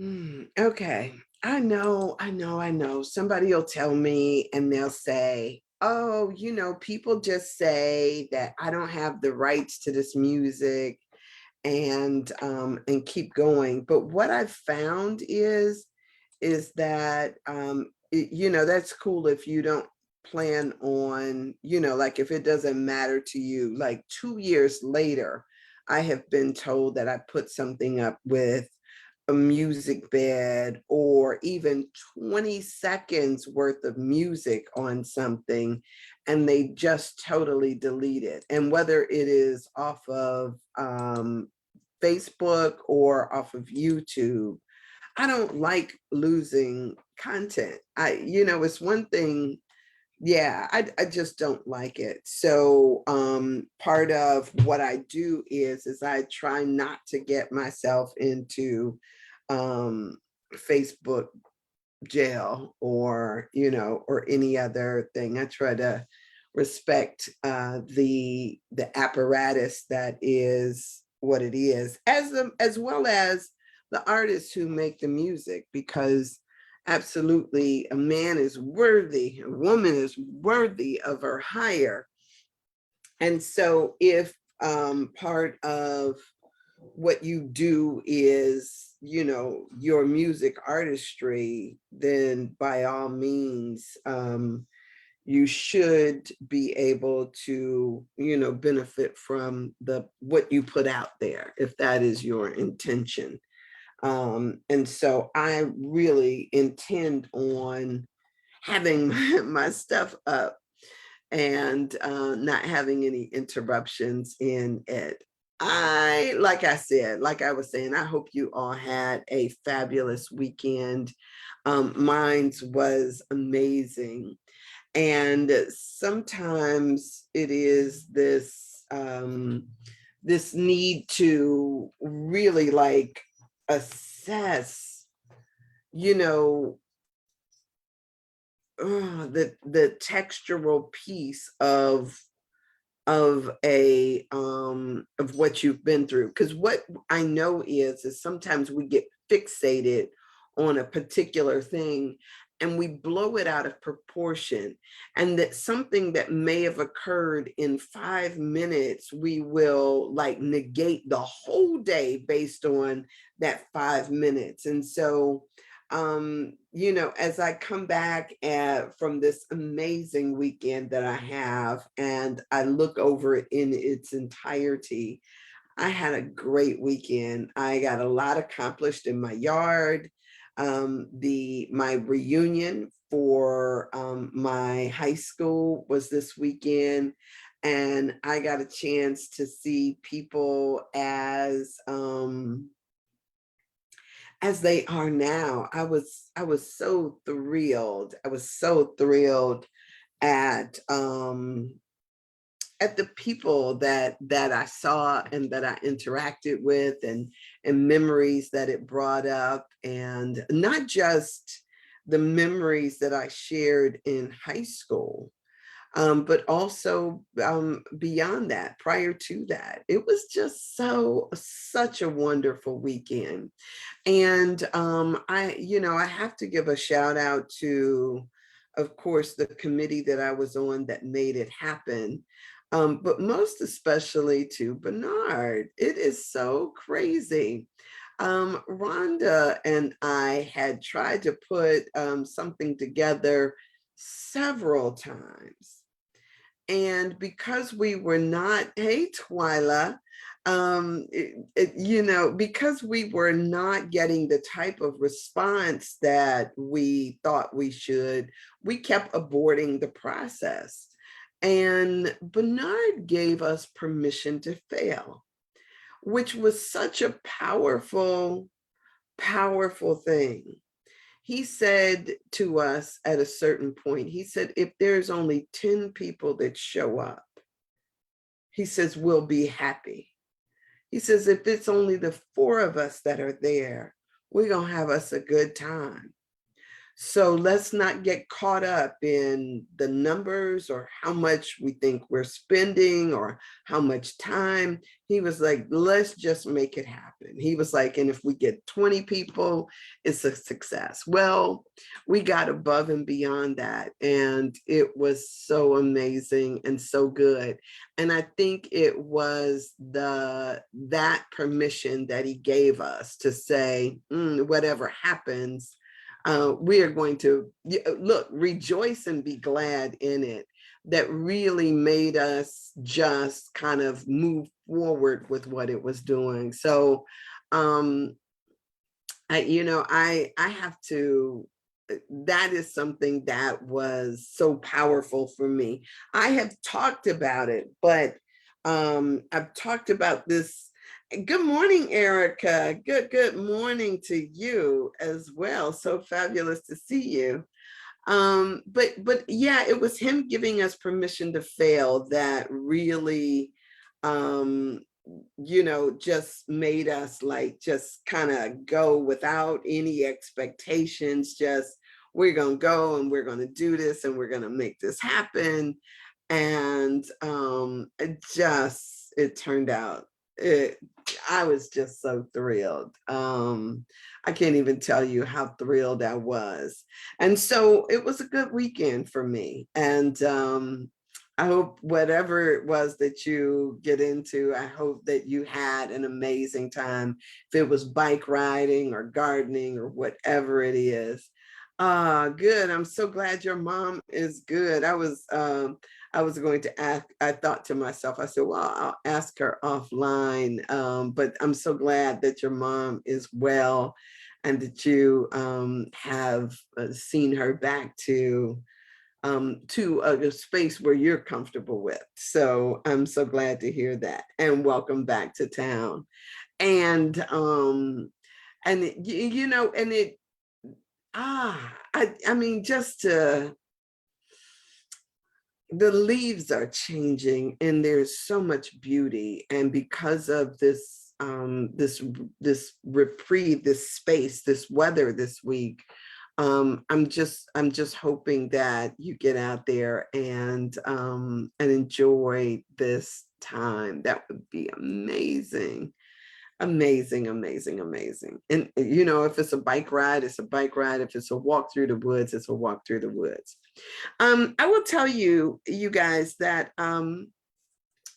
Okay. I know. Somebody will tell me and they'll say, oh, people just say that I don't have the rights to this music and keep going. But what I've found is that that's cool if you don't plan on, like if it doesn't matter to you. Like 2 years later, I have been told that I put something up with a music bed or even 20 seconds worth of music on something, and they just totally delete it. And whether it is off of Facebook or off of YouTube, I don't like losing content. It's one thing. Yeah, I just don't like it. So part of what I do is I try not to get myself into um, Facebook jail or any other thing. I try to respect the apparatus that is what it is, as well as the artists who make the music, because absolutely a man is worthy, a woman is worthy of her hire. And so if part of what you do is, your music artistry, then by all means, you should be able to, benefit from the what you put out there, if that is your intention. And so I really intend on having my stuff up and not having any interruptions in it. Like I said, like I was saying, I hope you all had a fabulous weekend. Mine's was amazing. And sometimes it is this need to really like assess, you know, the textural piece of what you've been through. Because what I know is sometimes we get fixated on a particular thing and we blow it out of proportion, and that something that may have occurred in 5 minutes, we will like negate the whole day based on that 5 minutes. And so as I come back from this amazing weekend that I have and I look over it in its entirety, I had a great weekend. I got a lot accomplished in my yard. My reunion for my high school was this weekend, and I got a chance to see people as they are now. I was so thrilled. I was so thrilled at at the people that I saw and that I interacted with, and memories that it brought up, and not just the memories that I shared in high school, but also beyond that, prior to that. It was just such a wonderful weekend. And I have to give a shout out to, of course, the committee that I was on that made it happen. But most especially to Bernard. It is so crazy. Rhonda and I had tried to put something together several times. And because we were not, hey, Twyla, because we were not getting the type of response that we thought we should, we kept aborting the process. And Bernard gave us permission to fail, which was such a powerful, powerful thing. He said to us at a certain point, he said, if there's only 10 people that show up, he says, we'll be happy. He says, if it's only the four of us that are there, we're going to have us a good time. So let's not get caught up in the numbers or how much we think we're spending or how much time. He was like, let's just make it happen. He was like, and if we get 20 people, it's a success. Well, we got above and beyond that. And it was so amazing and so good. And I think it was that permission that he gave us to say, whatever happens, we are going to look, rejoice and be glad in it. That really made us just kind of move forward with what it was doing. So, I have to, that is something that was so powerful for me. I have talked about it, but I've talked about this. Good morning, Erica. Good morning to you as well. So fabulous to see you. But yeah, it was him giving us permission to fail that really just made us like just kind of go without any expectations. Just we're gonna go and we're gonna do this and we're gonna make this happen. And it turned out, I was just so thrilled. I can't even tell you how thrilled I was. And so it was a good weekend for me. And I hope whatever it was that you get into, I hope that you had an amazing time. If it was bike riding or gardening or whatever it is. Good. I'm so glad your mom is good. I was going to ask, I thought to myself, I said, well, I'll ask her offline. But I'm so glad that your mom is well and that you have seen her back to a space where you're comfortable with. So I'm so glad to hear that, and welcome back to town. And I mean, just to, the leaves are changing and there's so much beauty. And because of this, this reprieve, this space, this weather this week, I'm just hoping that you get out there and enjoy this time. That would be amazing. Amazing, amazing, amazing. And if it's a bike ride, it's a bike ride. If it's a walk through the woods, it's a walk through the woods. I will tell you, you guys, that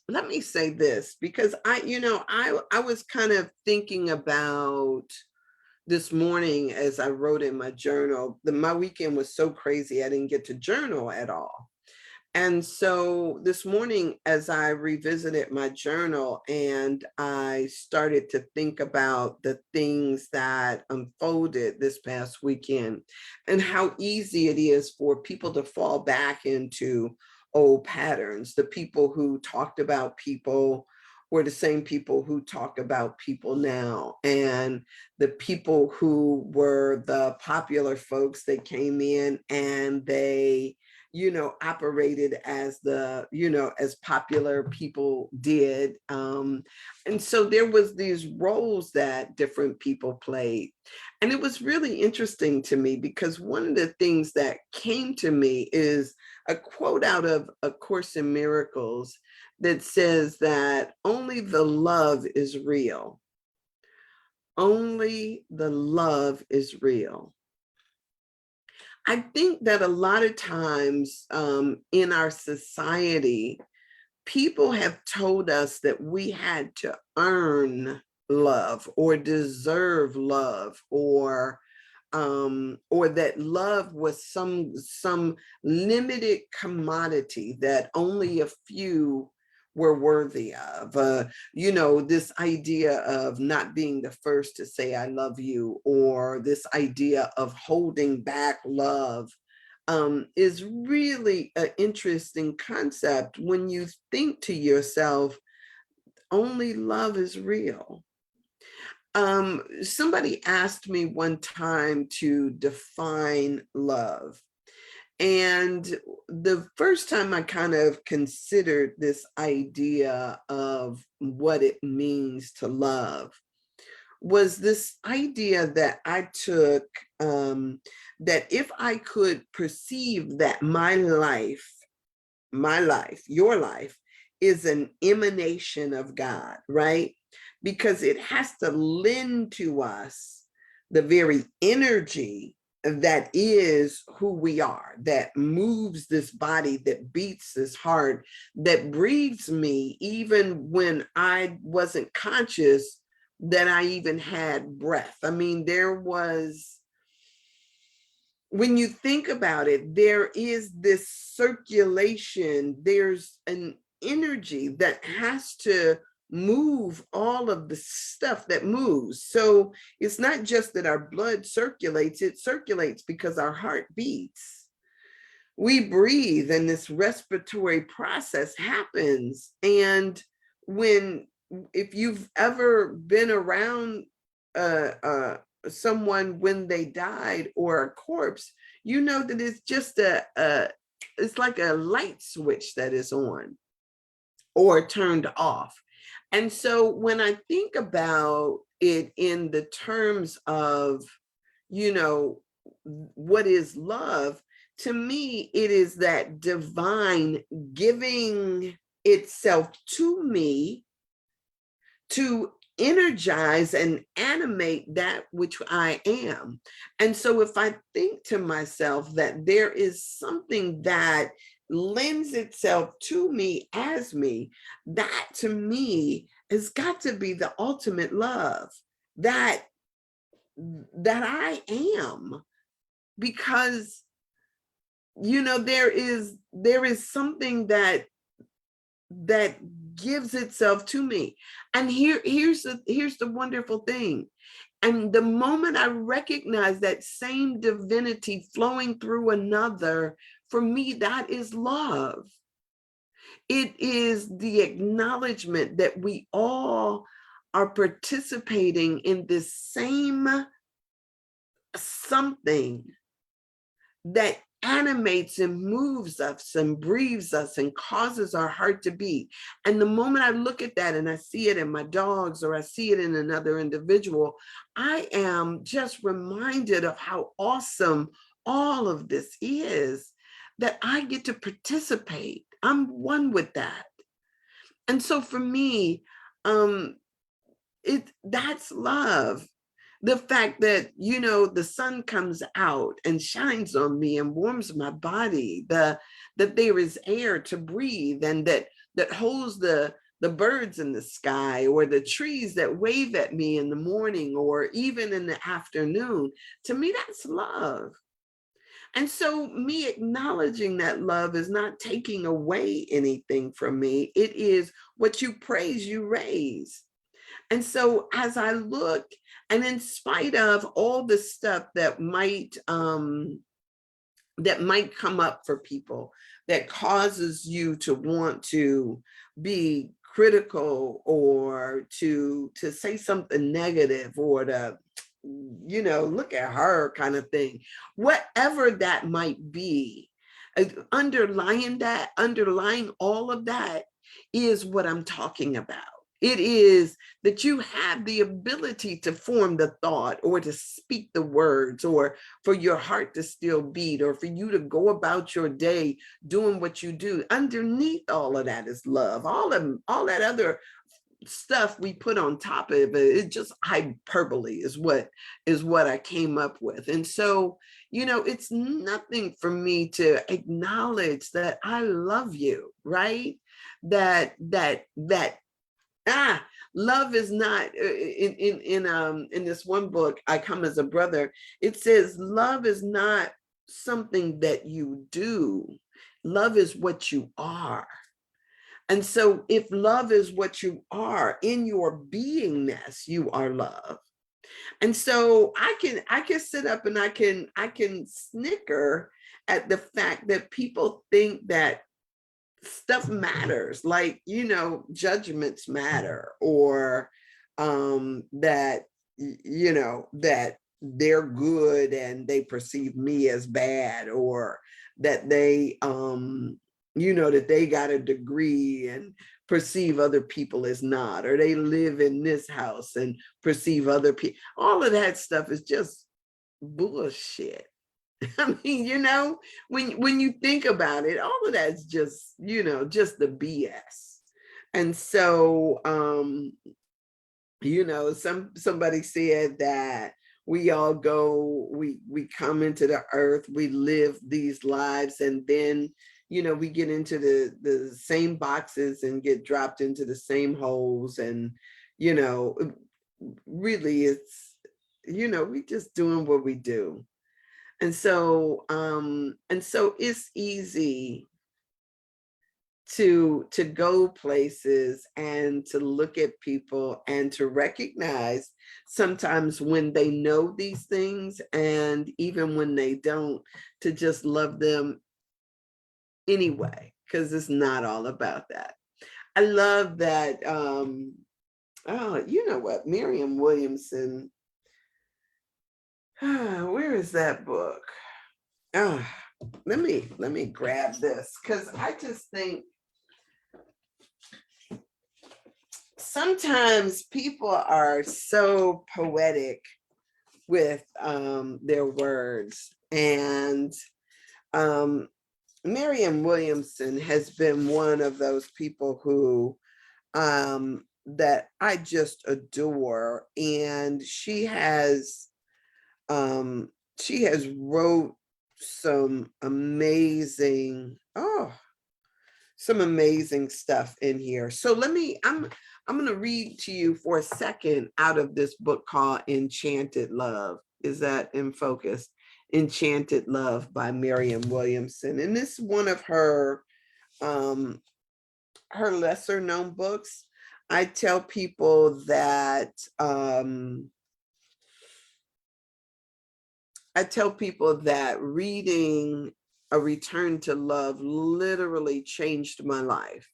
let me say this, because I was kind of thinking about this morning as I wrote in my journal. My weekend was so crazy, I didn't get to journal at all. And so this morning, as I revisited my journal and I started to think about the things that unfolded this past weekend and how easy it is for people to fall back into old patterns. The people who talked about people were the same people who talk about people now. And the people who were the popular folks that came in and they operated as as popular people did. And so there was these roles that different people played. And it was really interesting to me because one of the things that came to me is a quote out of A Course in Miracles that says that only the love is real. Only the love is real. I think that a lot of times in our society, people have told us that we had to earn love or deserve love, or that love was some limited commodity that only a few were worthy of. This idea of not being the first to say I love you, or this idea of holding back love, is really an interesting concept when you think to yourself, only love is real. Somebody asked me one time to define love. And the first time I kind of considered this idea of what it means to love was this idea that I took, that if I could perceive that my life, your life is an emanation of God, right? Because it has to lend to us the very energy that is who we are, that moves this body, that beats this heart, that breathes me even when I wasn't conscious that I even had breath. I mean, there was, when you think about it, there is this circulation, there's an energy that has to move all of the stuff that moves. So it's not just that our blood circulates, it circulates because our heart beats. We breathe and this respiratory process happens. And when, if you've ever been around someone when they died or a corpse, you know that it's just it's like a light switch that is on or turned off. And so when I think about it in the terms of, you know, what is love, to me, it is that divine giving itself to me to energize and animate that which I am. And so if I think to myself that there is something that lends itself to me as me, that to me has got to be the ultimate love that I am. Because, you know, there is something that gives itself to me. And here's the wonderful thing. And the moment I recognize that same divinity flowing through another, for me, that is love. It is the acknowledgement that we all are participating in this same something that animates and moves us and breathes us and causes our heart to beat. And the moment I look at that and I see it in my dogs or I see it in another individual, I am just reminded of how awesome all of this is, that I get to participate. I'm one with that. And so for me, that's love. The fact that, you know, the sun comes out and shines on me and warms my body, that there is air to breathe, and that holds the birds in the sky, or the trees that wave at me in the morning or even in the afternoon. To me, that's love. And so me acknowledging that love is not taking away anything from me. It is what you praise, you raise. And so as I look, and in spite of all the stuff that might come up for people, that causes you to want to be critical or to say something negative, or to, you know, look at her kind of thing, whatever that might be, underlying all of that is what I'm talking about. It is that you have the ability to form the thought, or to speak the words, or for your heart to still beat, or for you to go about your day doing what you do. Underneath all of that is love. All that other stuff we put on top of it, it's just hyperbole is what I came up with. And so, you know, it's nothing for me to acknowledge that I love you, right? That love is not, in this one book, I Come as a Brother, it says love is not something that you do. Love is what you are. And so if love is what you are, in your beingness, you are love. And so I can sit up and I can snicker at the fact that people think that stuff matters, like, you know, judgments matter, or that, you know, that they're good and they perceive me as bad, or that they you know, that they got a degree and perceive other people as not, or they live in this house and perceive other people. All of that stuff is just bullshit. I mean, when you think about it, all of that's just, just the BS. And so, somebody said that we all go, we come into the earth, we live these lives, and then, we get into the same boxes and get dropped into the same holes. And, really it's, we just doing what we do. And so it's easy to go places and to look at people and to recognize sometimes when they know these things, and even when they don't, to just love them anyway, because it's not all about that. I love that. You know what, Marianne Williamson, where is that book? Let me grab this, because I just think sometimes people are so poetic with their words. And Marianne Williamson has been one of those people who that I just adore. And she has wrote some amazing stuff in here. So I'm going to read to you for a second out of this book called Enchanted Love. Is that in focus? Enchanted Love by Marianne Williamson. And this is one of her lesser known books. I tell people that reading A Return to Love literally changed my life.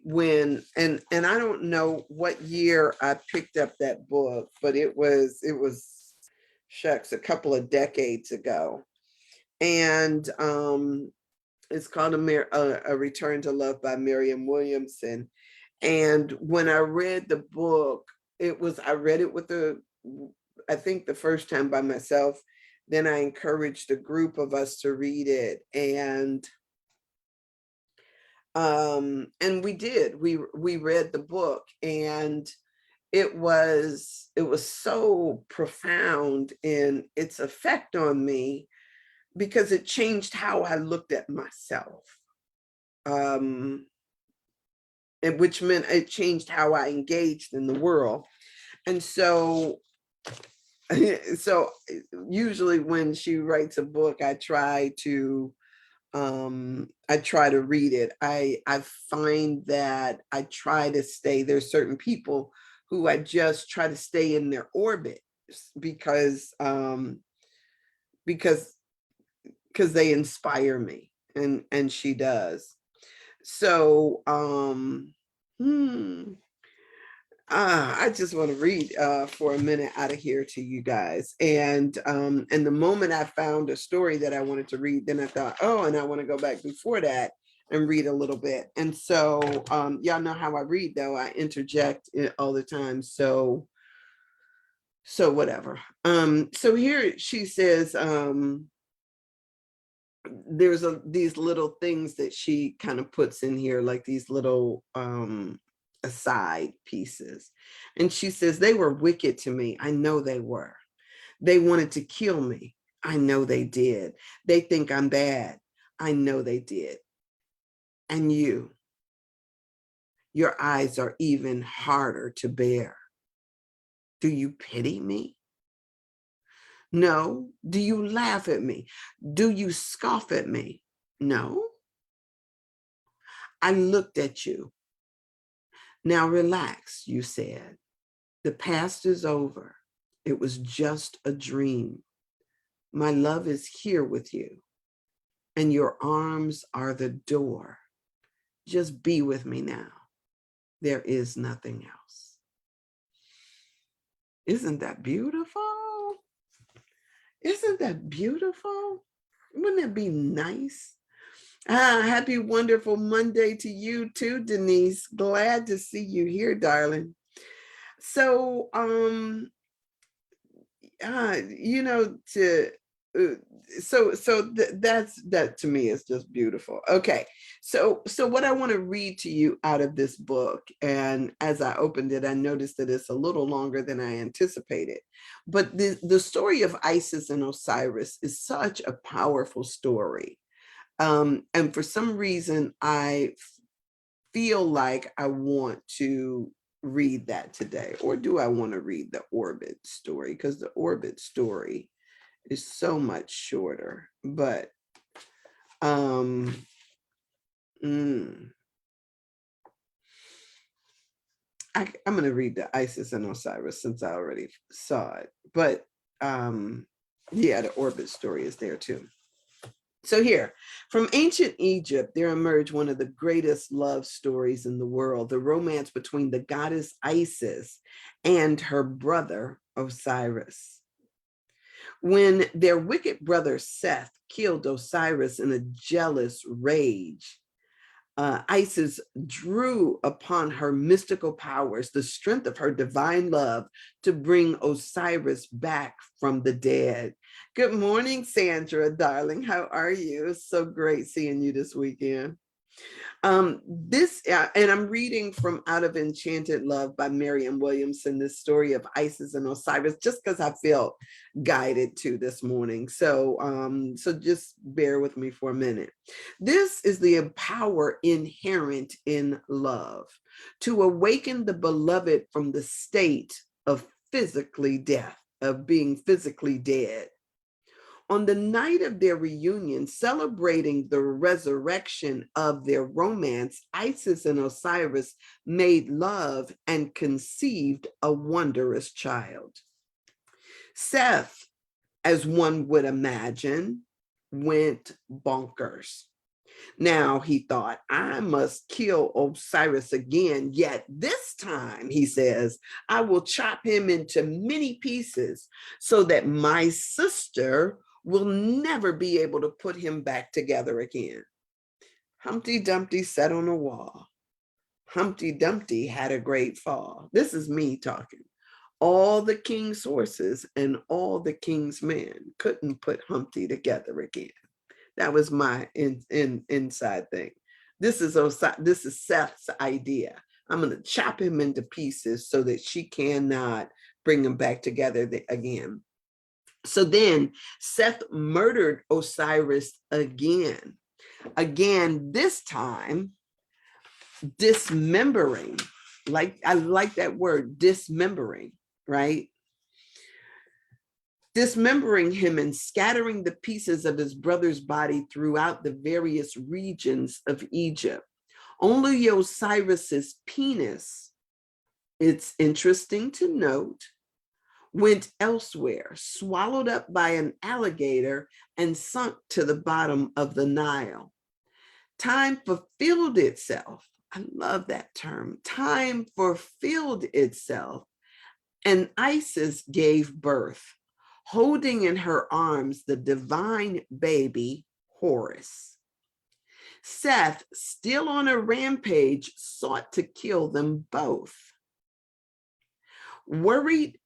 When and I don't know what year I picked up that book, but it was shucks, a couple of decades ago. And it's called A Return to Love by Marianne Williamson. And when I read the book, I read it with I think the first time by myself. Then I encouraged a group of us to read it. And we did. We read the book, and it was so profound in its effect on me, because it changed how I looked at myself. Which meant it changed how I engaged in the world. And so usually when she writes a book, I try to read it. I find that I try to stay, there's certain people who I just try to stay in their orbit, because they inspire me, and she does. So I just want to read for a minute out of here to you guys. And the moment I found a story that I wanted to read, then I thought, and I want to go back before that and read a little bit. And so y'all know how I read, though. I interject all the time. So whatever. So here she says, there's these little things that she kind of puts in here, like these little aside pieces. And she says, they were wicked to me. I know they were. They wanted to kill me. I know they did. They think I'm bad. I know they did. And your eyes are even harder to bear. Do you pity me? No. Do you laugh at me? Do you scoff at me? No. I looked at you. Now relax, you said. The past is over. It was just a dream. My love is here with you, and your arms are the door. Just be with me now. There is nothing else. Isn't that beautiful? Isn't that beautiful? Wouldn't it be nice Happy wonderful Monday to you too, Denise. Glad to see you here, darling. So, you know, to that's that to me is just beautiful. Okay, so what I want to read to you out of this book, and as I opened it, I noticed that it's a little longer than I anticipated. But the story of Isis and Osiris is such a powerful story. And for some reason, I feel like I want to read that today. Or do I want to read the orbit story? Because the orbit story is so much shorter. But I'm going to read the Isis and Osiris since I already saw it. But yeah, the orbit story is there too. So here, from ancient Egypt, there emerged one of the greatest love stories in the world, the romance between the goddess Isis and her brother Osiris. When their wicked brother Seth killed Osiris in a jealous rage, Isis drew upon her mystical powers, the strength of her divine love, to bring Osiris back from the dead. Good morning, Sandra, darling. How are you? It's so great seeing you this weekend. And I'm reading from Out of Enchanted Love by Marianne Williamson, this story of Isis and Osiris, just because I felt guided to this morning. So just bear with me for a minute. This is the power inherent in love, to awaken the beloved from the state of physically death, of being physically dead. On the night of their reunion, celebrating the resurrection of their romance, Isis and Osiris made love and conceived a wondrous child. Seth, as one would imagine, went bonkers. Now he thought, I must kill Osiris again, yet this time, he says, I will chop him into many pieces so that my sister will never be able to put him back together again. Humpty Dumpty sat on a wall. Humpty Dumpty had a great fall. This is me talking. All the king's horses and all the king's men couldn't put Humpty together again. That was my inside thing. This is Seth's idea. I'm going to chop him into pieces so that she cannot bring him back together again. So then Seth murdered Osiris again. Again, this time dismembering. I like that word, dismembering, right? Dismembering him and scattering the pieces of his brother's body throughout the various regions of Egypt. Only Osiris's penis, it's interesting to note, went elsewhere, swallowed up by an alligator and sunk to the bottom of the Nile. Time fulfilled itself. I love that term. Time fulfilled itself, and Isis gave birth, holding in her arms the divine baby, Horus. Seth, still on a rampage, sought to kill them both. Worried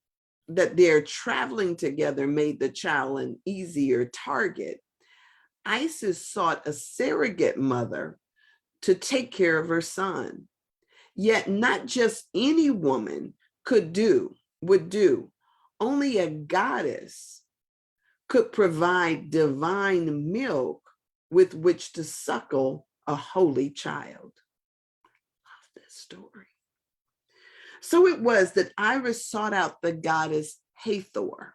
that their traveling together made the child an easier target, Isis sought a surrogate mother to take care of her son. Yet not just any woman would do. Only a goddess could provide divine milk with which to suckle a holy child. Love this story. So it was that Iris sought out the goddess Hathor,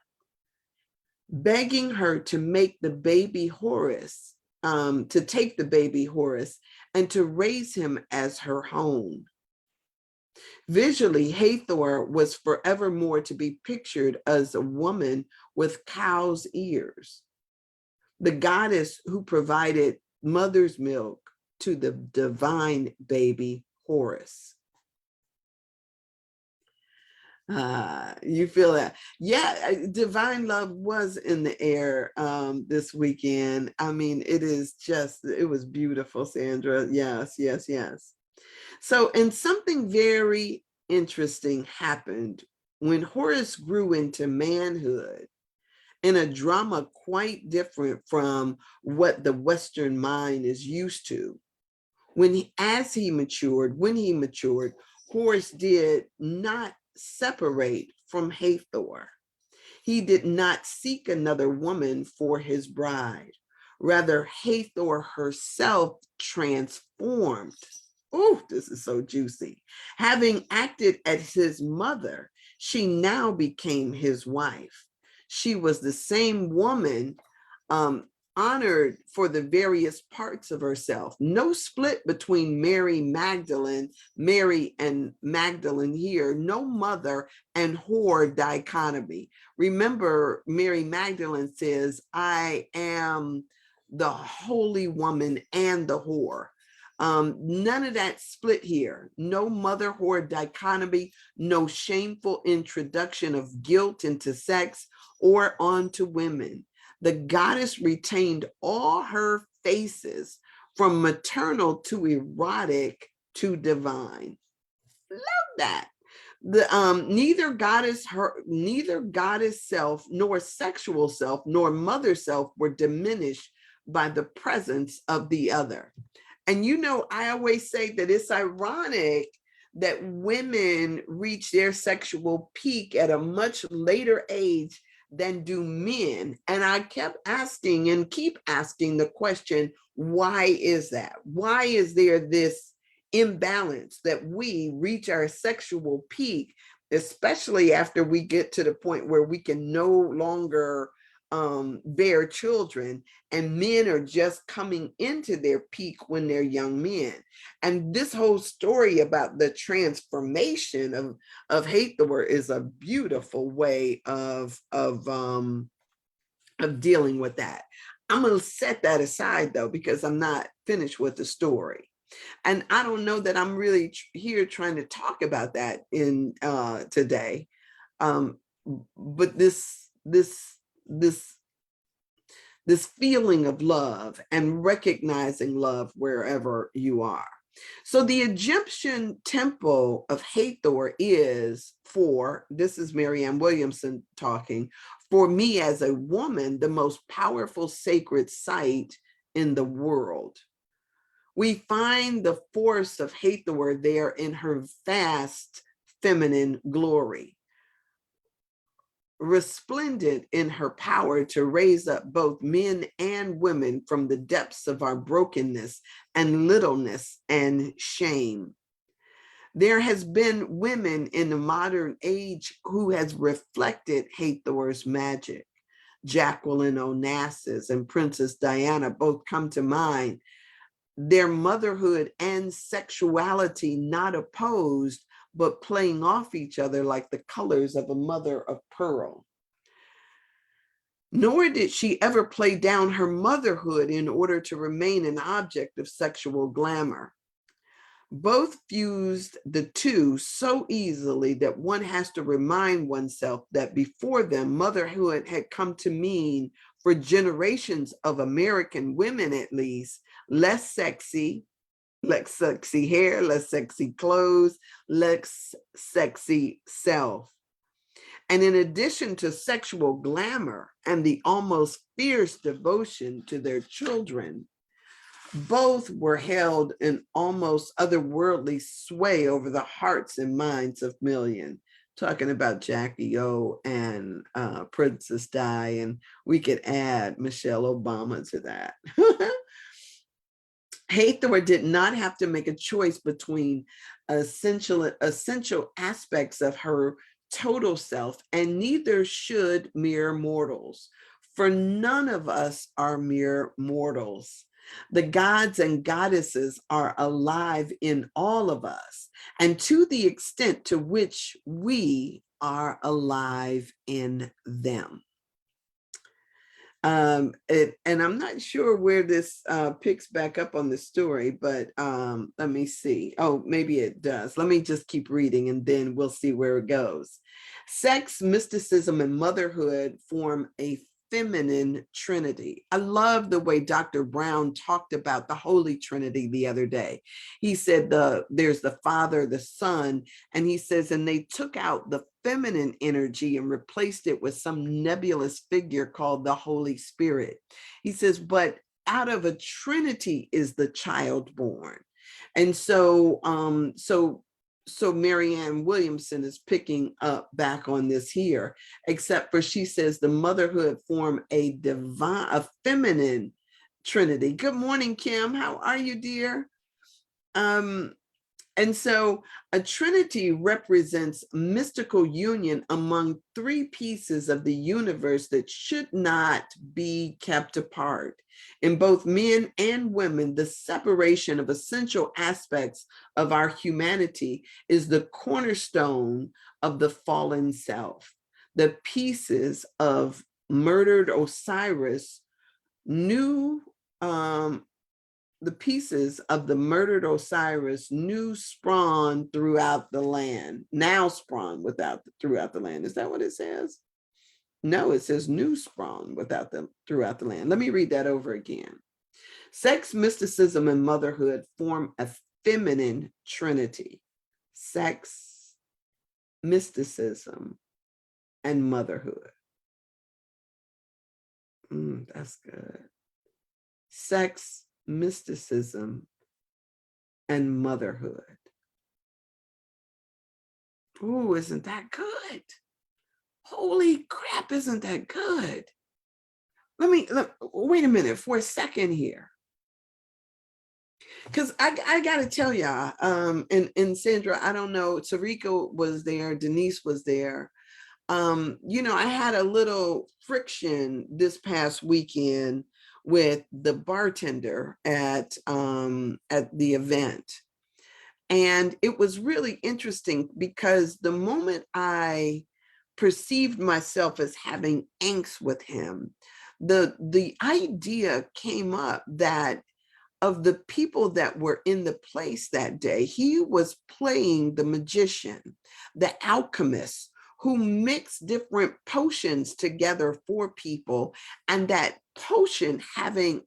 begging her to make the baby Horus, to take the baby Horus and to raise him as her own. Visually, Hathor was forevermore to be pictured as a woman with cow's ears, the goddess who provided mother's milk to the divine baby Horus. You feel that? Yeah, divine love was in the air this weekend. I mean, it was beautiful, Sandra. Yes, yes, yes. So, and something very interesting happened when Horace grew into manhood in a drama quite different from what the Western mind is used to. When he matured, Horace did not separate from Hathor. He did not seek another woman for his bride. Rather, Hathor herself transformed. Oh, this is so juicy. Having acted as his mother, she now became his wife. She was the same woman, um, honored for the various parts of herself. No split between Mary and Magdalene here. No mother and whore dichotomy. Remember, Mary Magdalene says, I am the holy woman and the whore. None of that split here. No mother whore dichotomy, no shameful introduction of guilt into sex or onto women. The goddess retained all her faces from maternal to erotic to divine. Love that. Neither goddess self nor sexual self nor mother self were diminished by the presence of the other. And I always say that it's ironic that women reach their sexual peak at a much later age than do men. And I kept asking and keep asking the question, why is that? Why is there this imbalance that we reach our sexual peak, especially after we get to the point where we can no longer bear children, and men are just coming into their peak when they're young men? And this whole story about the transformation of Hathor is a beautiful way of dealing with that. I'm going to set that aside though, because I'm not finished with the story. And I don't know that I'm really here trying to talk about that in today. But this feeling of love and recognizing love wherever you are. So the Egyptian temple of Hathor is, this is Marianne Williamson talking, for me as a woman, the most powerful sacred site in the world. We find the force of Hathor there in her vast feminine glory, resplendent in her power to raise up both men and women from the depths of our brokenness and littleness and shame. There has been women in the modern age who has reflected Hathor's magic. Jacqueline Onassis and Princess Diana both come to mind. Their motherhood and sexuality not opposed, but playing off each other like the colors of a mother of pearl. Nor did she ever play down her motherhood in order to remain an object of sexual glamour. Both fused the two so easily that one has to remind oneself that before them, motherhood had come to mean, for generations of American women at least, less sexy hair, less sexy clothes, less sexy self. And in addition to sexual glamour and the almost fierce devotion to their children, both were held in almost otherworldly sway over the hearts and minds of millions. Talking about Jackie O and Princess Di, and we could add Michelle Obama to that. Hathor did not have to make a choice between essential aspects of her total self, and neither should mere mortals, for none of us are mere mortals. The gods and goddesses are alive in all of us, and to the extent to which we are alive in them. And I'm not sure where this picks back up on the story, but let me see. Oh, maybe it does. Let me just keep reading and then we'll see where it goes. Sex, mysticism, and motherhood form a feminine trinity. I love the way Dr. Brown talked about the Holy Trinity the other day. He said there's the Father, the Son, and he says, and they took out the feminine energy and replaced it with some nebulous figure called the Holy Spirit. He says, but out of a trinity is the child born. And so Marianne Williamson is picking up back on this here, except for she says the motherhood form a feminine trinity. Good morning, Kim. How are you, dear? And so a trinity represents mystical union among three pieces of the universe that should not be kept apart. In both men and women, the separation of essential aspects of our humanity is the cornerstone of the fallen self. The pieces of murdered Osiris new the pieces of the murdered Osiris new spawn throughout the land, now spawn throughout the land. Is that what it says? No, it says new spawn throughout the land. Let me read that over again. Sex, mysticism, and motherhood form a feminine trinity. Sex, mysticism, and motherhood. That's good. Sex, mysticism, and motherhood. Oh, isn't that good? Holy crap, isn't that good? Wait a minute for a second here. Because I got to tell y'all, and Sandra, I don't know, Tarika was there, Denise was there. I had a little friction this past weekend with the bartender at the event. And it was really interesting because the moment I perceived myself as having angst with him, the idea came up that of the people that were in the place that day, he was playing the magician, the alchemist, who mixed different potions together for people, and that potion having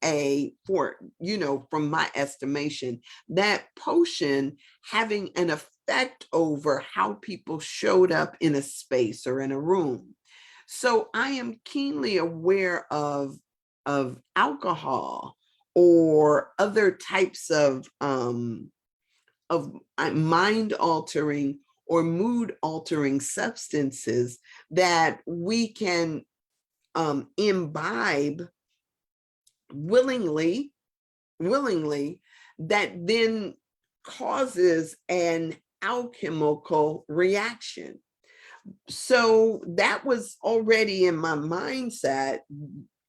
from my estimation, that potion having an effect over how people showed up in a space or in a room. So I am keenly aware of alcohol or other types of mind altering or mood altering substances that we can imbibe willingly, that then causes an alchemical reaction. So that was already in my mindset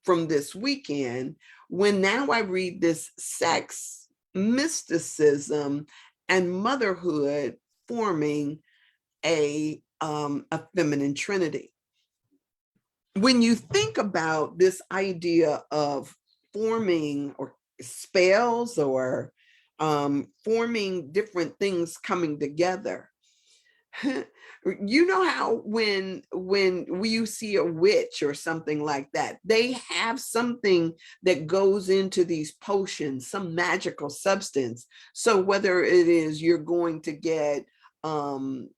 from this weekend, when now I read this sex, mysticism, and motherhood forming a feminine trinity. When you think about this idea of forming or spells or forming different things coming together, you know how when you see a witch or something like that, they have something that goes into these potions, some magical substance. So whether it is you're going to get the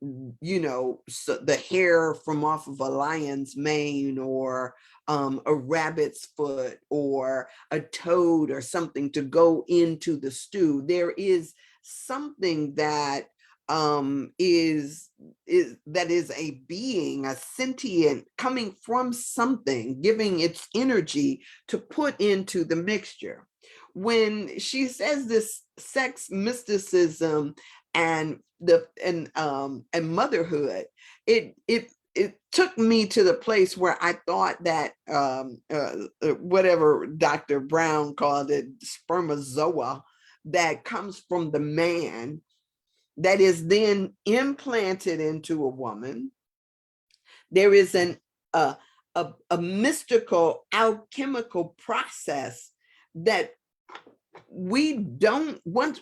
hair from off of a lion's mane, or a rabbit's foot, or a toad, or something to go into the stew, there is something that is a being, a sentient, coming from something, giving its energy to put into the mixture. When she says this sex, mysticism, and motherhood, it took me to the place where I thought that whatever Dr. Brown called it, spermazoa, that comes from the man, that is then implanted into a woman. There is a mystical alchemical process that we don't, once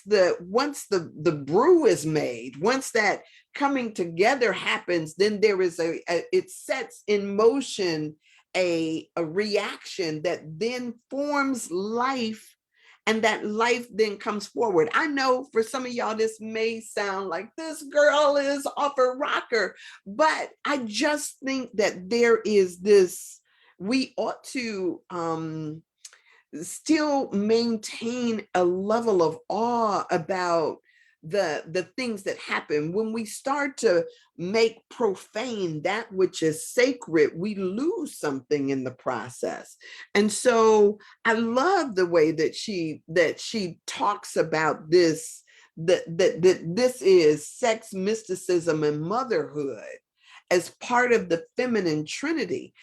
the brew is made, once that coming together happens, then there is it sets in motion a reaction that then forms life, and that life then comes forward. I know for some of y'all this may sound like this girl is off a rocker, but I just think that there is this, we ought to still maintain a level of awe about the things that happen. When we start to make profane that which is sacred, we lose something in the process. And so I love the way that she talks about this, that this is sex, mysticism, and motherhood as part of the feminine trinity.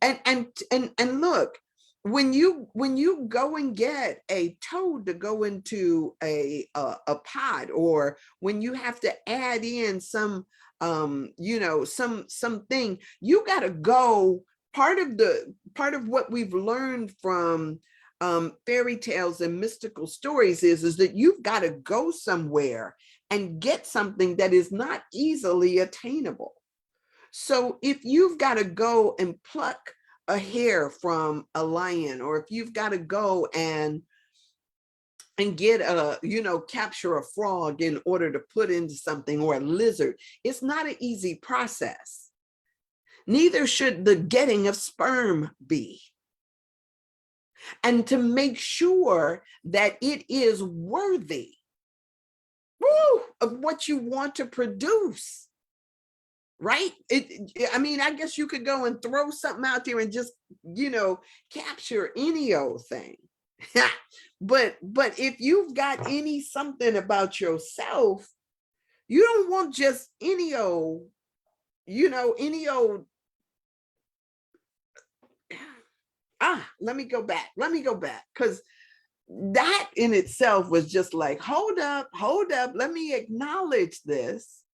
And look, when you go and get a toad to go into a pot, or when you have to add in some something, you got to go. Part of what we've learned from fairy tales and mystical stories is that you've got to go somewhere and get something that is not easily attainable. So if you've got to go and pluck a hair from a lion, or if you've got to go and get capture a frog in order to put into something, or a lizard, it's not an easy process. Neither should the getting of sperm be. And to make sure that it is worthy, of what you want to produce. Right? I mean, I guess you could go and throw something out there and just, capture any old thing. but if you've got something about yourself, you don't want just any old, let me go back. Because that in itself was just like, hold up, let me acknowledge this.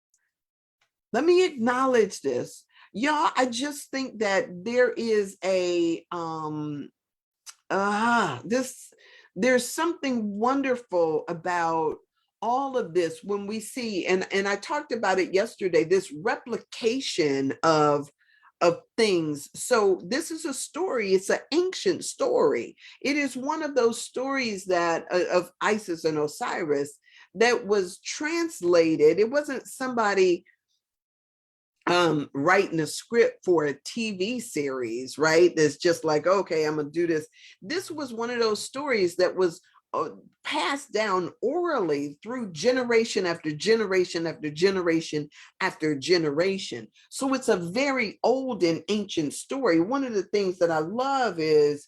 Y'all, I just think that there is there's something wonderful about all of this when we see, and I talked about it yesterday, this replication of things. So this is a story, it's an ancient story. It is one of those stories that of Isis and Osiris that was translated. It wasn't somebody writing a script for a TV series, right? That's just like, okay, I'm gonna do this. This was one of those stories that was passed down orally through generation after generation after generation after generation. So it's a very old and ancient story. One of the things that I love is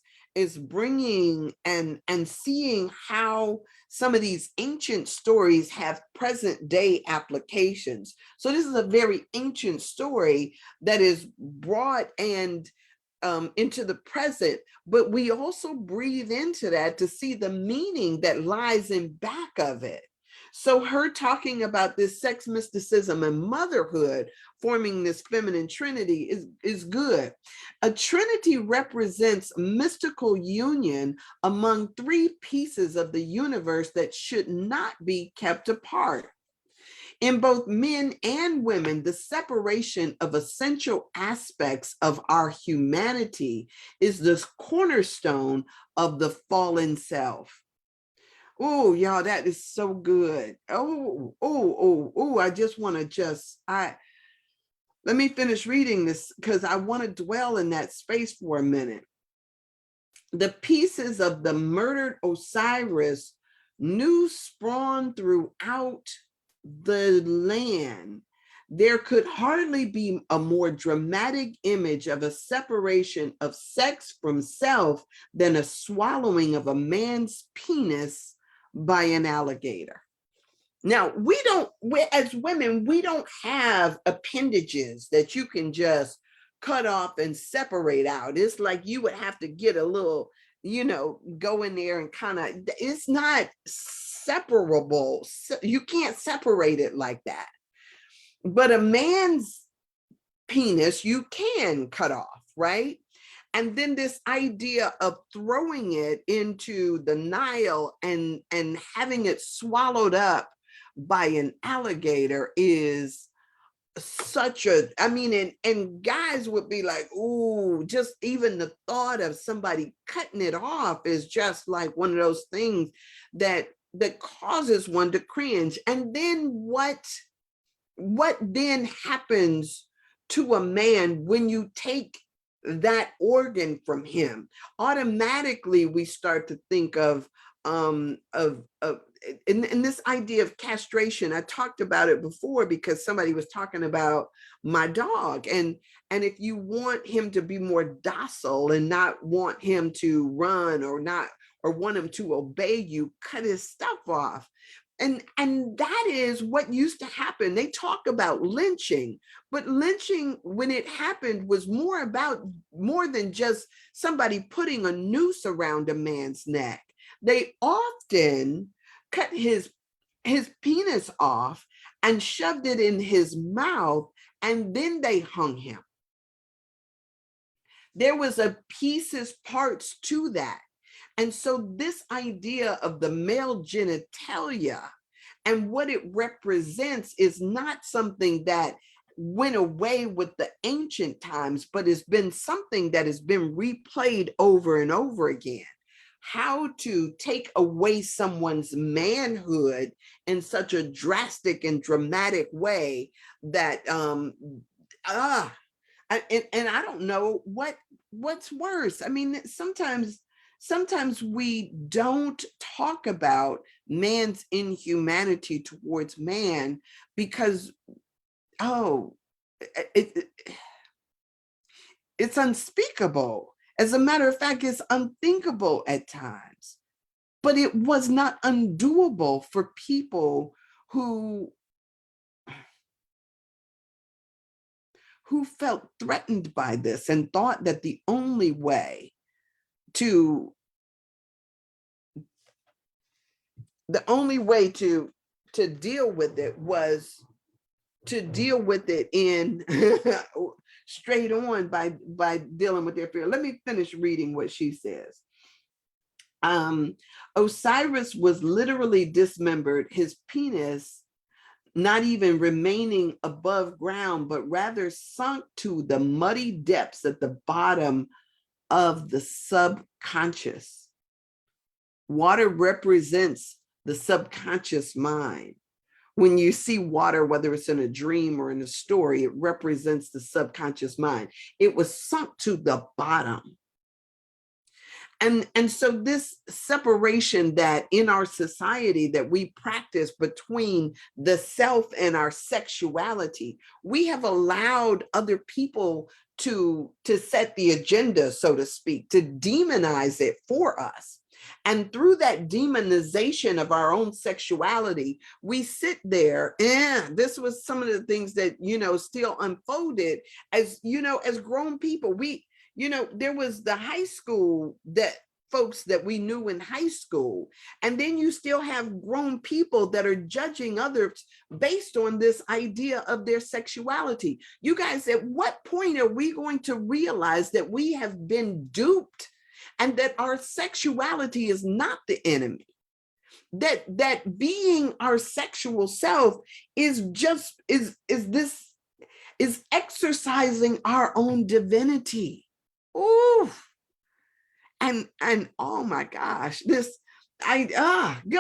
bringing and seeing how some of these ancient stories have present day applications. So this is a very ancient story that is brought and into the present, but we also breathe into that to see the meaning that lies in back of it. So her talking about this sex, mysticism, and motherhood forming this feminine trinity is good. A trinity represents mystical union among three pieces of the universe that should not be kept apart. In both men and women, the separation of essential aspects of our humanity is the cornerstone of the fallen self. Oh, y'all, that is so good. I just want to let me finish reading this because I want to dwell in that space for a minute. The pieces of the murdered Osiris new spawn throughout the land. There could hardly be a more dramatic image of a separation of sex from self than a swallowing of a man's penis by an alligator. Now, as women, we don't have appendages that you can just cut off and separate out. It's like you would have to get a little, go in there and kind of, it's not separable. You can't separate it like that. But a man's penis, you can cut off. right? And then this idea of throwing it into the Nile and having it swallowed up by an alligator is such a, I mean, and guys would be like, ooh, just even the thought of somebody cutting it off is just like one of those things that causes one to cringe. And then what then happens to a man when you take that organ from him? Automatically we start to think of in this idea of castration. I talked about it before because somebody was talking about my dog, and if you want him to be more docile and not want him to run or not, or want him to obey you, cut his stuff off. And that is what used to happen. They talk about lynching, but lynching, when it happened, was more than just somebody putting a noose around a man's neck. They often cut his penis off and shoved it in his mouth, and then they hung him. There was a pieces parts to that. And so this idea of the male genitalia and what it represents is not something that went away with the ancient times, but it's been something that has been replayed over and over again. How to take away someone's manhood in such a drastic and dramatic way that and I don't know what's worse. I mean, sometimes we don't talk about man's inhumanity towards man because it's unspeakable. As a matter of fact, it's unthinkable at times. But it was not undoable for people who felt threatened by this and thought that the only way to deal with it was to deal with it in straight on by dealing with their fear. Let me finish reading what she says. Osiris was literally dismembered, his penis not even remaining above ground, but rather sunk to the muddy depths at the bottom of the subconscious. Water represents the subconscious mind. When you see water, whether it's in a dream or in a story, it represents the subconscious mind. It was sunk to the bottom. And so this separation that in our society that we practice between the self and our sexuality, we have allowed other people to set the agenda, so to speak, to demonize it for us. And through that demonization of our own sexuality, we sit there, and this was some of the things that, still unfolded as, as grown people. There was the high school that folks that we knew in high school. And then you still have grown people that are judging others based on this idea of their sexuality. You guys, at what point are we going to realize that we have been duped and that our sexuality is not the enemy? That being our sexual self is exercising our own divinity. Ooh, and oh my gosh, good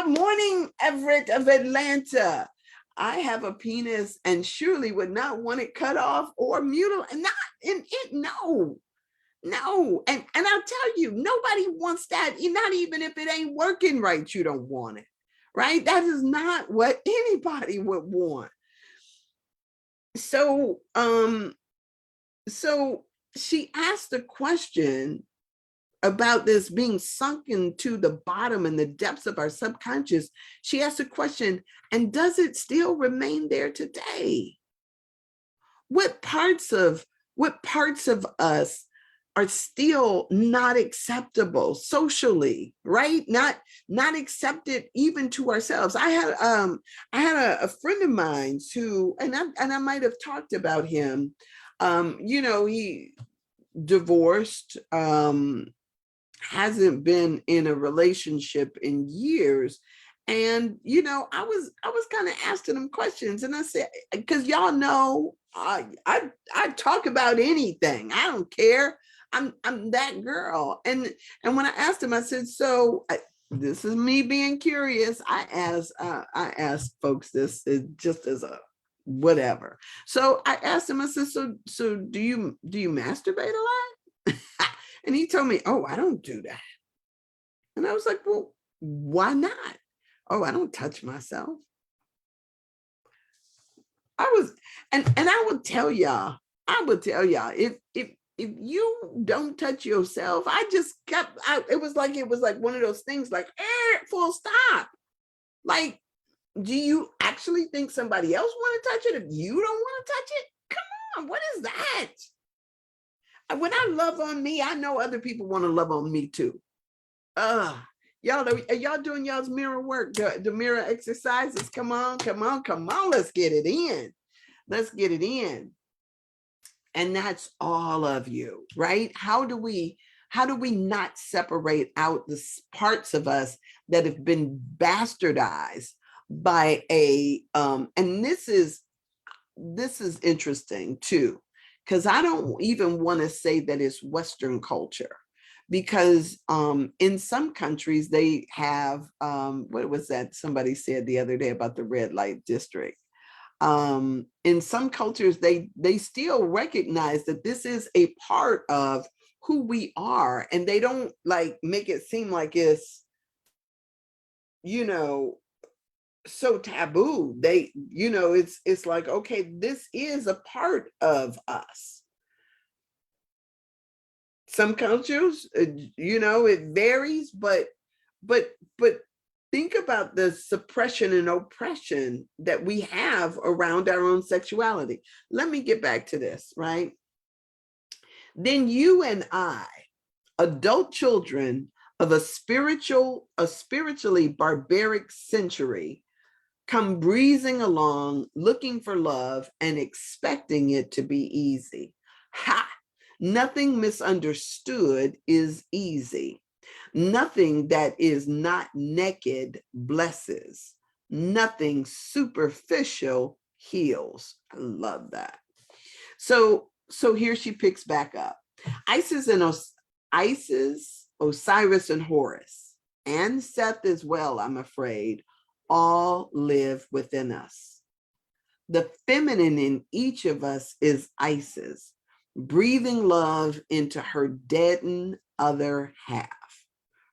morning, Everett of Atlanta. I have a penis and surely would not want it cut off or mutilated. No. And I'll tell you, nobody wants that. Not even if it ain't working right, you don't want it, right? That is not what anybody would want. So she asked a question about this being sunken to the bottom in the depths of our subconscious. She asked a question, and does it still remain there today? What parts of us are still not acceptable socially, right? Not accepted even to ourselves. I had a friend of mine who, and I might have talked about him. divorced, hasn't been in a relationship in years. And I was kind of asking them questions, and I said, because y'all know, I talk about anything. I don't care. I'm that girl. And when I asked him, I said, this is me being curious. I asked folks this just as a whatever. So I asked him, I said, so do you masturbate a lot? And he told me, oh, I don't do that. And I was like, well, why not? Oh, I don't touch myself. I was, and I would tell y'all, if you don't touch yourself, it was like one of those things like, full stop. Like, do you actually think somebody else want to touch it if you don't want to touch it? Come on, what is that? When I love on me, I know other people want to love on me too. Y'all are y'all doing y'all's mirror work, the mirror exercises. Come on. Let's get it in. Let's get it in. And that's all of you, right? How do we not separate out the parts of us that have been bastardized by and this is interesting too, because I don't even want to say that it's Western culture, because in some countries they have, what was that somebody said the other day about the red light district? In some cultures, they still recognize that this is a part of who we are, and they don't like make it seem like it's, so taboo. It's like, okay, this is a part of us. Some cultures, it varies, but think about the suppression and oppression that we have around our own sexuality. Let me get back to this, right? Then you and I, adult children of a spiritually barbaric century, come breezing along looking for love and expecting it to be easy. Ha! Nothing misunderstood is easy. Nothing that is not naked blesses. Nothing superficial heals. I love that. So here she picks back up. Isis, Osiris, and Horus, and Seth as well, I'm afraid, all live within us. The feminine in each of us is Isis, breathing love into her deadened other half.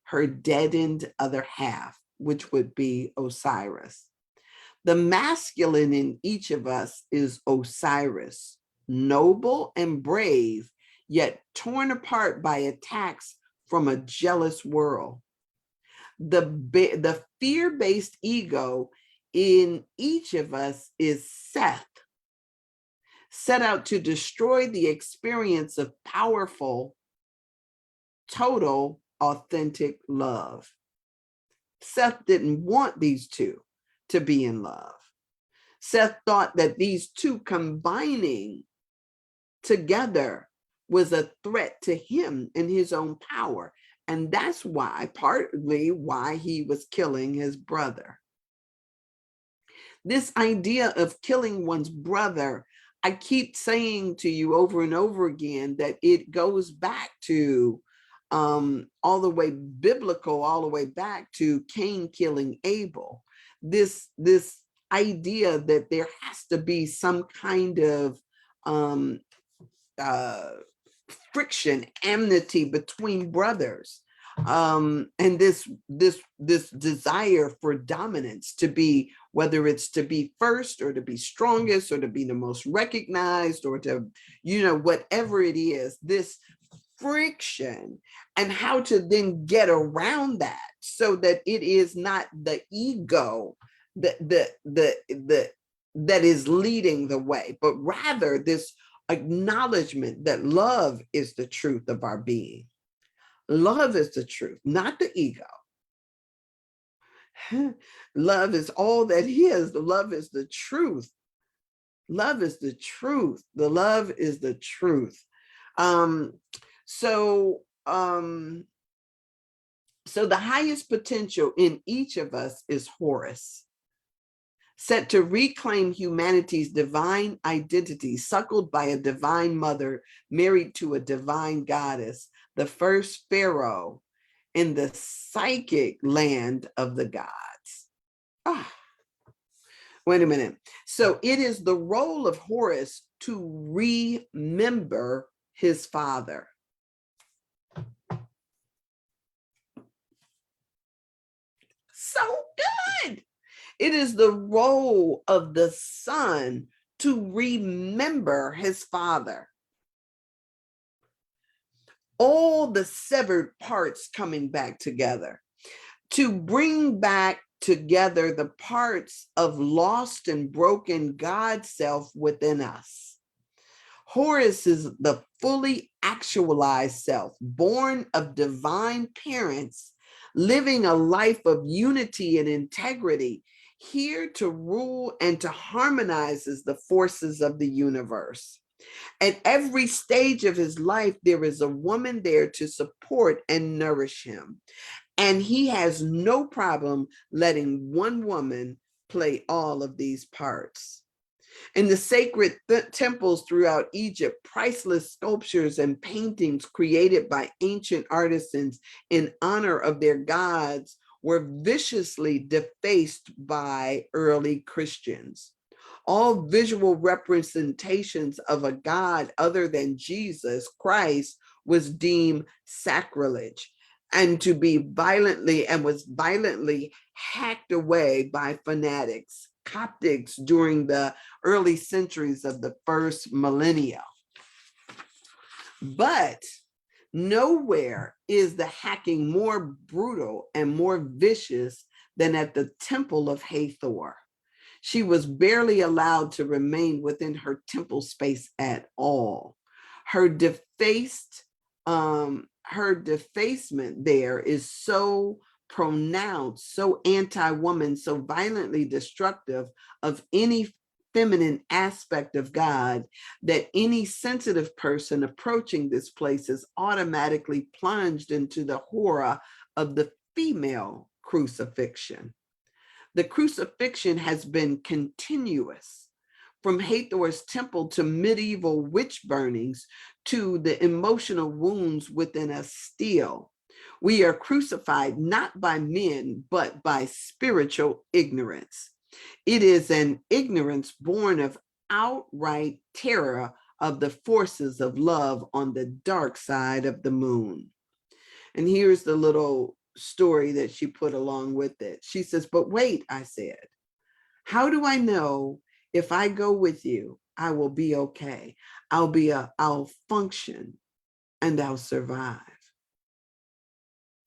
Her deadened other half, which would be Osiris. The masculine in each of us is Osiris, noble and brave, yet torn apart by attacks from a jealous world. The fear-based ego in each of us is Seth, set out to destroy the experience of powerful, total, authentic love. Seth didn't want these two to be in love. Seth thought that these two combining together was a threat to him and his own power. And that's partly why he was killing his brother. This idea of killing one's brother, I keep saying to you over and over again that it goes back to all the way biblical, all the way back to Cain killing Abel. This idea that there has to be some kind of friction, enmity between brothers, and this desire for dominance, to be, whether it's to be first or to be strongest or to be the most recognized or to, whatever it is, this friction, and how to then get around that so that it is not the ego that is leading the way, but rather this acknowledgement that love is the truth of our being. Love is the truth, not the ego. Love is all that is. The love is the truth. Love is the truth. The love is the truth. Um, so, um, so the highest potential in each of us is Horus, set to reclaim humanity's divine identity, suckled by a divine mother, married to a divine goddess, the first pharaoh in the psychic land of the gods. Ah, wait a minute. So it is the role of Horus to remember his father. So good. It is the role of the son to remember his father. All the severed parts coming back together, to bring back together the parts of lost and broken God self within us. Horus is the fully actualized self, born of divine parents, living a life of unity and integrity, here to rule and to harmonize the forces of the universe. At every stage of his life, there is a woman there to support and nourish him. And he has no problem letting one woman play all of these parts. In the sacred temples throughout Egypt, priceless sculptures and paintings created by ancient artisans in honor of their gods were viciously defaced by early Christians. All visual representations of a God other than Jesus Christ was deemed sacrilege and to be was violently hacked away by fanatics, Coptics during the early centuries of the first millennia. But nowhere is the hacking more brutal and more vicious than at the temple of Hathor. She was barely allowed to remain within her temple space at all. Her defacement there is so pronounced, so anti-woman, so violently destructive of any feminine aspect of God that any sensitive person approaching this place is automatically plunged into the horror of the female crucifixion. The crucifixion has been continuous from Hathor's temple to medieval witch burnings to the emotional wounds within us still. We are crucified not by men, but by spiritual ignorance. It is an ignorance born of outright terror of the forces of love on the dark side of the moon. And here's the little story that she put along with it. She says, but wait, I said, how do I know if I go with you, I will be okay? I'll function and I'll survive.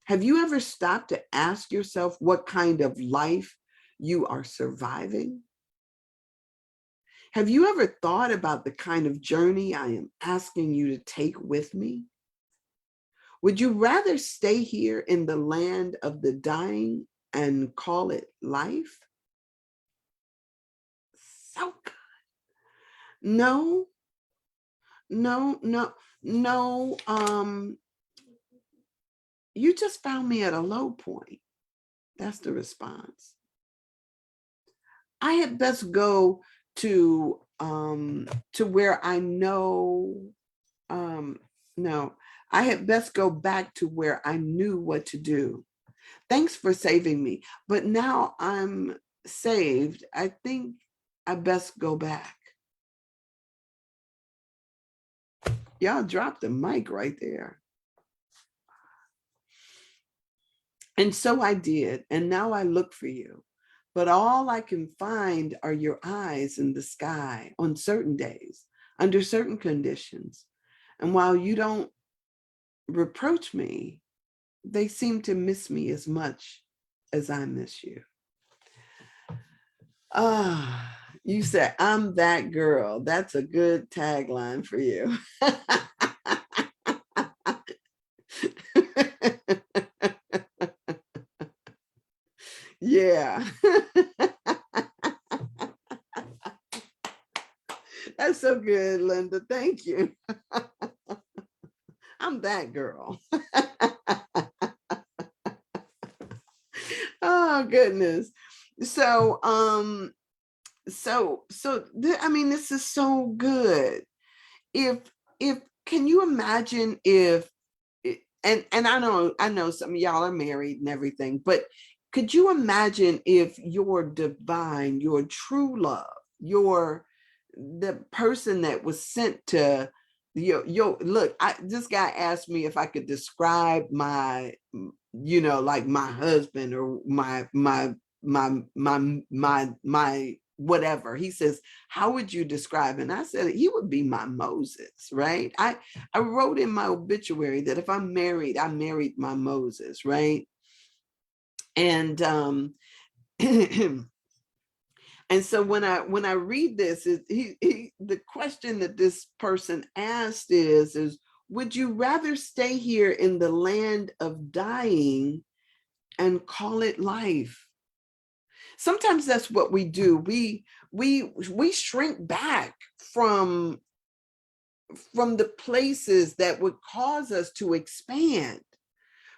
Have you ever stopped to ask yourself what kind of life you are surviving? Have you ever thought about the kind of journey I am asking you to take with me? Would you rather stay here in the land of the dying and call it life? So good. No, no, no, no. You just found me at a low point. That's the response. I had best go to where I know. No, I had best go back to where I knew what to do. Thanks for saving me, but now I'm saved. I think I best go back. Y'all dropped the mic right there. And so I did, and now I look for you. But all I can find are your eyes in the sky on certain days, under certain conditions. And while you don't reproach me, they seem to miss me as much as I miss you. Ah, you said, I'm that girl. That's a good tagline for you. Yeah. That's so good, Linda. Thank you. that, girl. Oh goodness. So I mean, this is so good. If if can you imagine if and I know some of y'all are married and everything, but could you imagine if your divine, your true love, the person that was sent to look, this guy asked me if I could describe my, like my husband or my whatever. He says, how would you describe? And I said, he would be my Moses, right? I wrote in my obituary that if I'm married, I married my Moses, right? And and so when I read this, the question that this person asked is, would you rather stay here in the land of dying and call it life? Sometimes that's what we do. We shrink back from the places that would cause us to expand,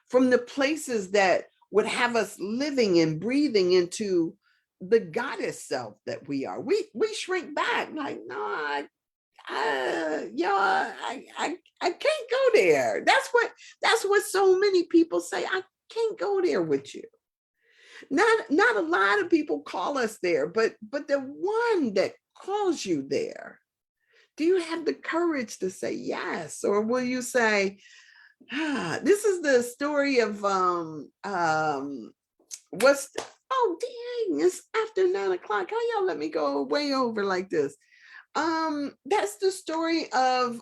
from the places that would have us living and breathing into the goddess self that we are. We shrink back like, no, I can't go there. That's what so many people say. I can't go there with you. Not a lot of people call us there, but the one that calls you there, do you have the courage to say yes? Or will you say, this is the story of oh dang, it's after 9 o'clock. How y'all let me go way over like this? That's the story of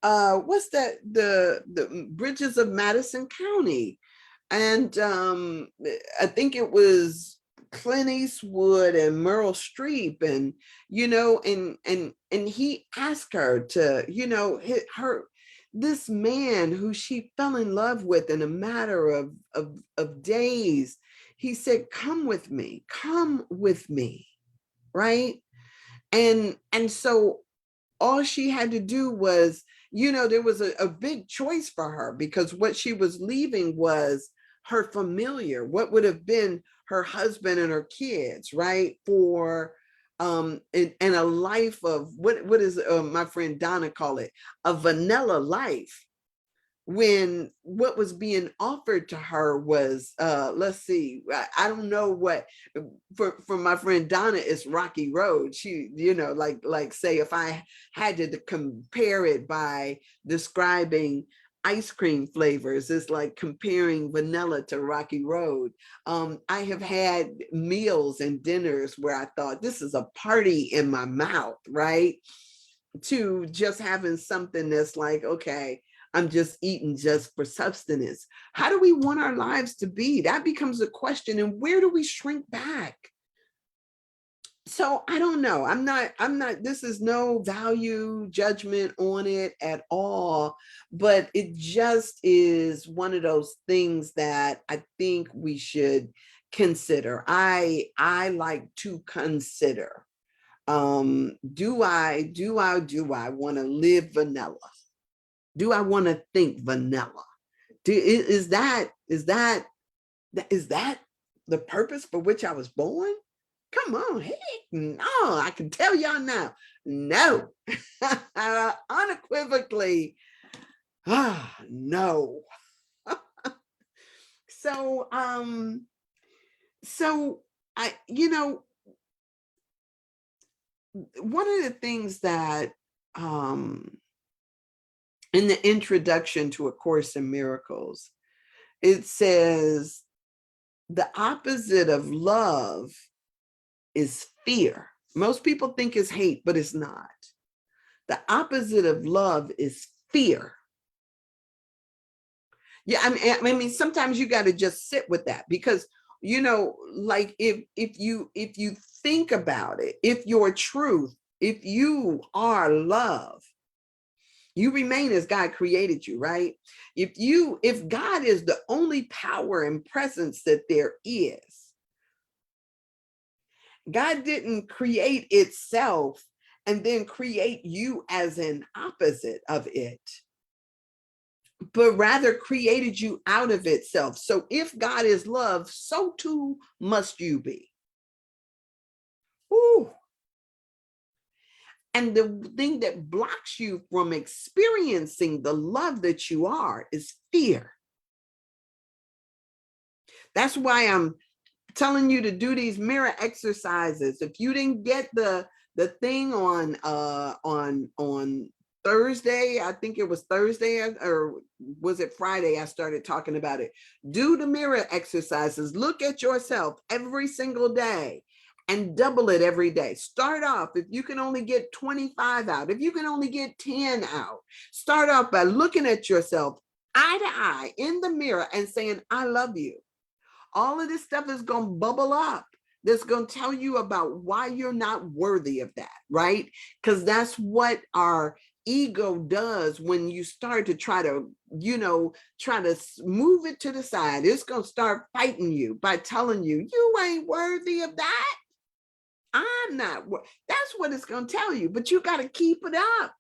what's that, the bridges of Madison County. And I think it was Clint Eastwood and Meryl Streep, and and he asked her to, her, this man who she fell in love with in a matter of days. He said, come with me, right? And so all she had to do was, there was a big choice for her, because what she was leaving was her familiar, what would have been her husband and her kids, right? For and a life of what is my friend Donna call it, a vanilla life, when what was being offered to her was let's see, I don't know what, for my friend Donna, it's rocky road. She, like say, if I had to compare it by describing ice cream flavors, it's like comparing vanilla to rocky road. I have had meals and dinners where I thought, this is a party in my mouth, right? To just having something that's like, okay, I'm just eating just for substance. How do we want our lives to be? That becomes a question. And where do we shrink back? So I don't know. I'm not, this is no value judgment on it at all, but it just is one of those things that I think we should consider. I like to consider, do I want to live vanilla? Do I want to think vanilla? Is that the purpose for which I was born? Come on, heck no, I can tell y'all now, no. Unequivocally, no. So I, one of the things that in the introduction to A Course in Miracles, it says the opposite of love is fear. Most people think it's hate, but it's not. The opposite of love is fear. Yeah, I mean, sometimes you got to just sit with that, because like if you think about it, if your truth, if you are love, you remain as God created you, right? If God is the only power and presence that there is, God didn't create itself and then create you as an opposite of it, but rather created you out of itself. So if God is love, so too must you be. Ooh. And the thing that blocks you from experiencing the love that you are is fear. That's why I'm telling you to do these mirror exercises. If you didn't get the thing on Thursday, I think it was Thursday, or was it Friday, I started talking about it. Do the mirror exercises. Look at yourself every single day and double it every day. Start off, if you can only get 25 out, if you can only get 10 out, start off by looking at yourself eye to eye in the mirror and saying, I love you. All of this stuff is going to bubble up. That's going to tell you about why you're not worthy of that, right? Because that's what our ego does when you start to try to, try to move it to the side. It's going to start fighting you by telling you, you ain't worthy of that. I'm not. That's what it's going to tell you. But you got to keep it up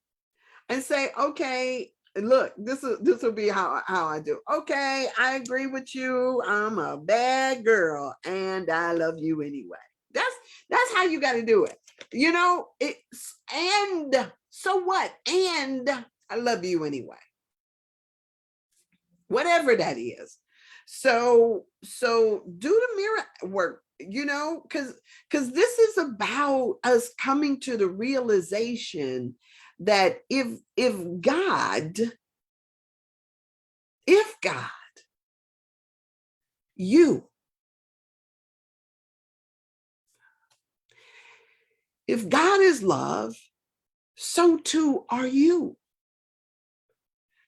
and say, okay, look, this will be how I do. Okay, I agree with you. I'm a bad girl and I love you anyway. That's how you got to do it. And so what? And I love you anyway. Whatever that is. So do the mirror work, because this is about us coming to the realization that if God, you, if God is love, so too are you.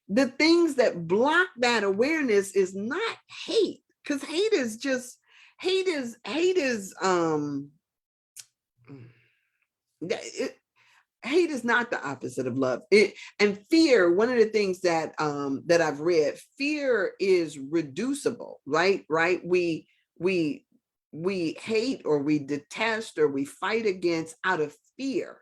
The things that block that awareness is not hate, because hate is hate is not the opposite of love. And fear, one of the things that I've read, fear is reducible, right? We hate or we detest or we fight against out of fear.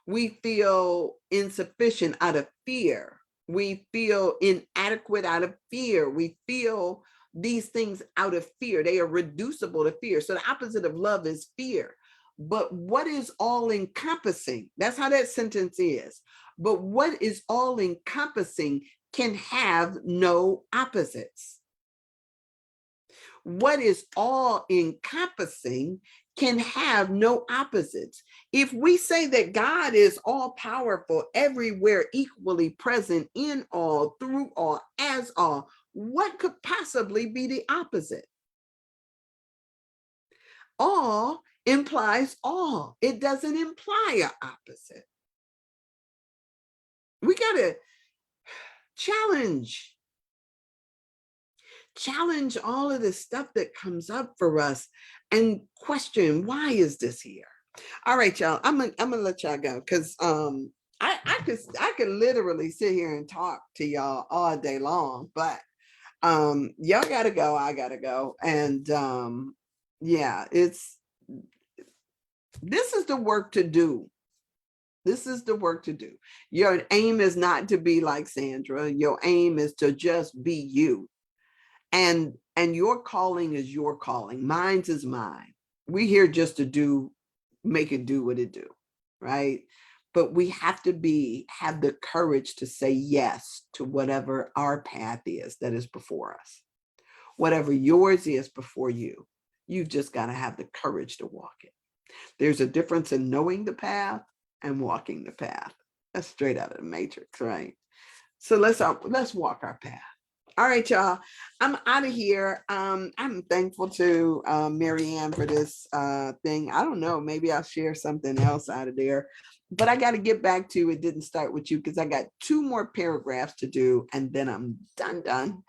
We feel insufficient out of fear. We feel inadequate out of fear. We feel these things out of fear. They are reducible to fear. So the opposite of love is fear. But what is all encompassing? That's how that sentence is. But what is all encompassing can have no opposites. What is all encompassing can have no opposites. If we say that God is all powerful, everywhere, equally present, in all, through all, as all, what could possibly be the opposite? All implies all. It doesn't imply an opposite. We got to challenge all of the stuff that comes up for us and question, why is this here? All right, y'all, I'm gonna let y'all go, because I could literally sit here and talk to y'all all day long, but y'all gotta go, I gotta go. And yeah, this is the work to do. This is the work to do. Your aim is not to be like Sandra. Your aim is to just be you. And your calling is your calling. Mine's is mine. We here just to make it do what it do, right? But we have to have the courage to say yes to whatever our path is that is before us. Whatever yours is before you, you've just got to have the courage to walk it. There's a difference in knowing the path and walking the path. That's straight out of the Matrix, right? So let's walk our path. All right, y'all. I'm out of here. I'm thankful to Marianne for this thing. I don't know. Maybe I'll share something else out of there. But I got to get back to It Didn't Start With You, because I got 2 more paragraphs to do, and then I'm done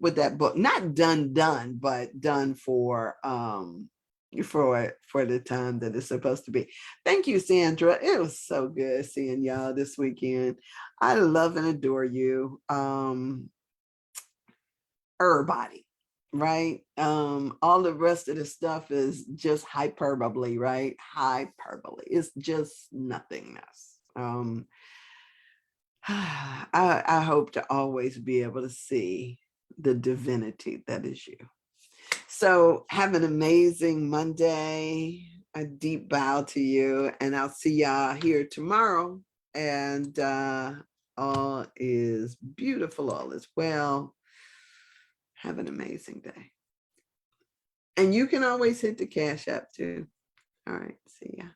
with that book. Not done, but done for the time that it's supposed to be. Thank you, Sandra. It was so good seeing y'all this weekend. I love and adore you. Everybody. right? All the rest of the stuff is just hyperbole, right? Hyperbole. It's just nothingness. I hope to always be able to see the divinity that is you. So have an amazing Monday. A deep bow to you, and I'll see y'all here tomorrow. And all is beautiful, all is well. Have an amazing day. And you can always hit the Cash App too. All right, see ya.